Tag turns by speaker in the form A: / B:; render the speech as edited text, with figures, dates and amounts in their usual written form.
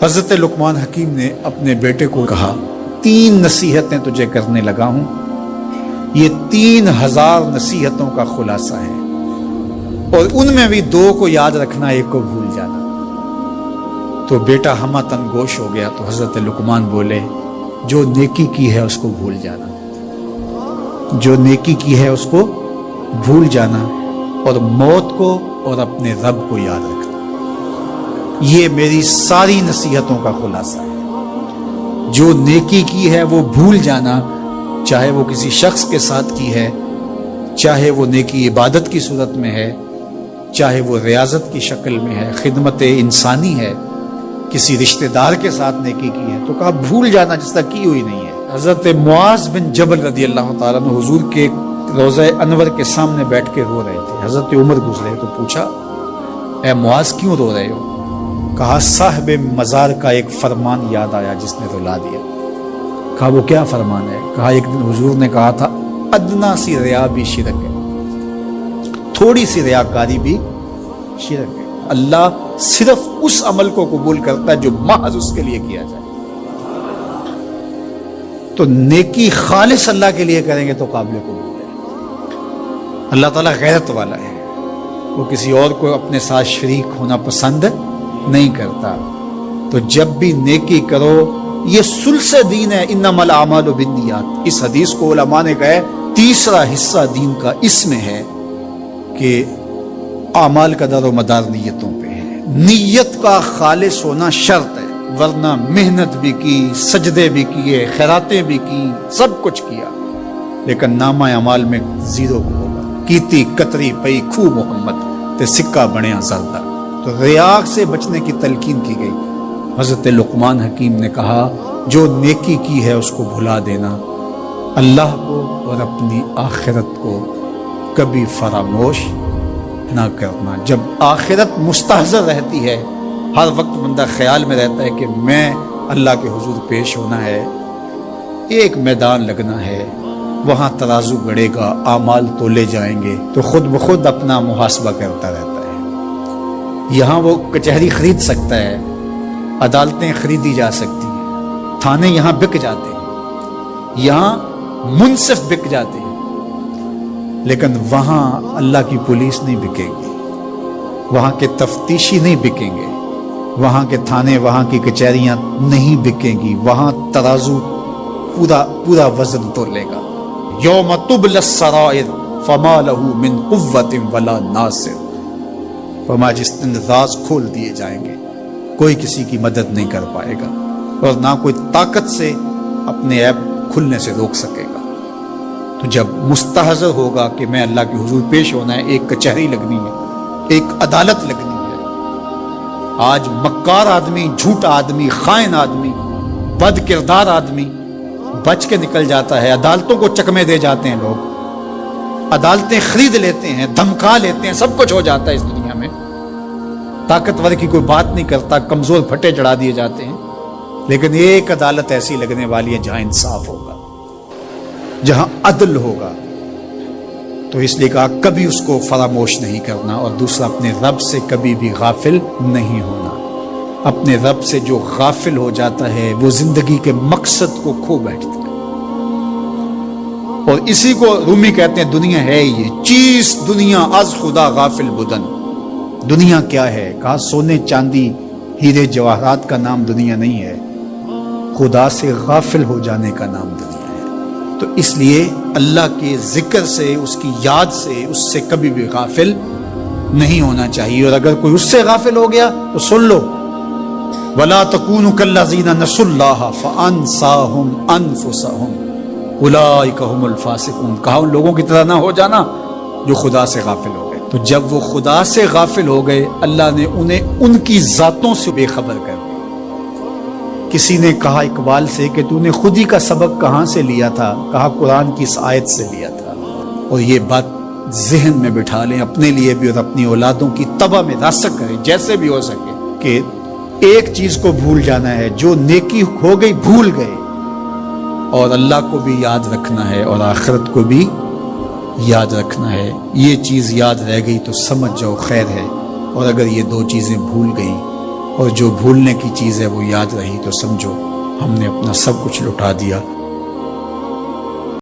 A: حضرت لقمان حکیم نے اپنے بیٹے کو کہا 3 نصیحتیں تجھے کرنے لگا ہوں، یہ 3000 نصیحتوں کا خلاصہ ہے، اور ان میں بھی 2 کو یاد رکھنا، 1 کو بھول جانا۔ تو بیٹا ہمہ تنگوش ہو گیا، تو حضرت لقمان بولے جو نیکی کی ہے اس کو بھول جانا، جو نیکی کی ہے اس کو بھول جانا، اور موت کو اور اپنے رب کو یاد رکھنا۔ یہ میری ساری نصیحتوں کا خلاصہ ہے۔ جو نیکی کی ہے وہ بھول جانا، چاہے وہ کسی شخص کے ساتھ کی ہے، چاہے وہ نیکی عبادت کی صورت میں ہے، چاہے وہ ریاضت کی شکل میں ہے، خدمت انسانی ہے، کسی رشتہ دار کے ساتھ نیکی کی ہے، تو کہا بھول جانا جس طرح کی ہوئی نہیں ہے۔ حضرت معاذ بن جبل رضی اللہ تعالیٰ عنہ حضور کے روضہ انور کے سامنے بیٹھ کے رو رہے تھے۔ حضرت عمر گزرے تو پوچھا اے معاذ کیوں رو رہے ہو؟ کہا صاحب مزار کا ایک فرمان یاد آیا جس نے رلا دیا۔ کہا وہ کیا فرمان ہے؟ کہا ایک دن حضور نے کہا تھا ادنا سی ریا بھی شرک ہے، تھوڑی سی ریاکاری بھی شرک ہے۔ اللہ صرف اس عمل کو قبول کرتا ہے جو محض اس کے لیے کیا جائے۔ تو نیکی خالص اللہ کے لیے کریں گے تو قابل قبول ہے۔ اللہ تعالیٰ غیرت والا ہے، وہ کسی اور کو اپنے ساتھ شریک ہونا پسند نہیں کرتا۔ تو جب بھی نیکی کرو، یہ سلس دین ہے، انما الاعمال بالنیات۔ اس حدیث کو علماء نے کہا ہے تیسرا حصہ دین کا اس میں ہے کہ اعمال کا دار و مدار نیتوں پہ ہے۔ نیت کا خالص ہونا شرط ہے، ورنہ محنت بھی کی، سجدے بھی کیے، خیراتیں بھی کی، سب کچھ کیا، لیکن نامہ اعمال میں 0 کو ہوگا۔ کیتی کتری پئی کھو محمد تے سکہ بنیا زردہ۔ تو ریاء سے بچنے کی تلقین کی گئی۔ حضرت لقمان حکیم نے کہا جو نیکی کی ہے اس کو بھلا دینا، اللہ کو اور اپنی آخرت کو کبھی فراموش نہ کرنا۔ جب آخرت مستحضر رہتی ہے، ہر وقت بندہ خیال میں رہتا ہے کہ میں اللہ کے حضور پیش ہونا ہے، ایک میدان لگنا ہے، وہاں ترازو گڑے گا، اعمال تولے جائیں گے، تو خود بخود اپنا محاسبہ کرتا رہتا ہے۔ یہاں وہ کچہری خرید سکتا ہے، عدالتیں خریدی جا سکتی ہیں، تھانے یہاں بک جاتے ہیں، یہاں منصف بک جاتے ہیں، لیکن وہاں اللہ کی پولیس نہیں بکے گی، وہاں کے تفتیشی نہیں بکیں گے، وہاں کے تھانے، وہاں کی کچہریاں نہیں بکیں گی، وہاں ترازو پورا وزن تولے گا۔ یوم تبلی السرائر فما له من قوت ولا ناصر۔ فرمایا جس دن راز کھول دیے جائیں گے، کوئی کسی کی مدد نہیں کر پائے گا، اور نہ کوئی طاقت سے اپنے عیب کھلنے سے روک سکے گا۔ تو جب مستحضر ہوگا کہ میں اللہ کے حضور پیش ہونا ہے، ایک کچہری لگنی ہے، ایک عدالت لگنی ہے۔ آج مکار آدمی، جھوٹا آدمی، خائن آدمی، بد کردار آدمی بچ کے نکل جاتا ہے، عدالتوں کو چکمے دے جاتے ہیں لوگ، عدالتیں خرید لیتے ہیں، دھمکا لیتے ہیں، سب کچھ ہو جاتا ہے اس دنیا میں۔ طاقتور کی کوئی بات نہیں کرتا، کمزور پھٹے چڑھا دیے جاتے ہیں، لیکن ایک عدالت ایسی لگنے والی ہے جہاں انصاف ہوگا، جہاں عدل ہوگا۔ تو اس لیے کہا کبھی اس کو فراموش نہیں کرنا، اور دوسرا اپنے رب سے کبھی بھی غافل نہیں ہونا۔ اپنے رب سے جو غافل ہو جاتا ہے وہ زندگی کے مقصد کو کھو بیٹھتا ہے، اور اسی کو رومی کہتے ہیں دنیا ہے یہ چیز، دنیا از خدا غافل بدن۔ دنیا کیا ہے؟ کہا سونے چاندی ہیرے جواہرات کا نام دنیا نہیں ہے، خدا سے غافل ہو جانے کا نام دنیا ہے۔ تو اس لیے اللہ کے ذکر سے، اس کی یاد سے، اس سے کبھی بھی غافل نہیں ہونا چاہیے، اور اگر کوئی اس سے غافل ہو گیا تو سن لو وَلَا تَكُونُوا كَالَّذِينَ نَسُوا اللَّهَ فَأَنسَاهُمْ أَنفُسَهُمْ اولئک هم الفاسقون۔ کہا ان لوگوں کی طرح نہ ہو جانا جو خدا سے غافل ہو گئے۔ تو جب وہ خدا سے غافل ہو گئے، اللہ نے انہیں ان کی ذاتوں سے بے خبر کر دیا۔ کسی نے کہا اقبال سے کہ تو نے خود ہی کا سبق کہاں سے لیا تھا؟ کہا قرآن کی اس آیت سے لیا تھا۔ اور یہ بات ذہن میں بٹھا لیں، اپنے لیے بھی اور اپنی اولادوں کی طبع میں راسخ کریں جیسے بھی ہو سکے، کہ ایک چیز کو بھول جانا ہے، جو نیکی ہو گئی بھول گئے، اور اللہ کو بھی یاد رکھنا ہے اور آخرت کو بھی یاد رکھنا ہے۔ یہ چیز یاد رہ گئی تو سمجھ جاؤ خیر ہے، اور اگر یہ 2 چیزیں بھول گئیں اور جو بھولنے کی چیز ہے وہ یاد رہی تو سمجھو ہم نے اپنا سب کچھ لٹا دیا۔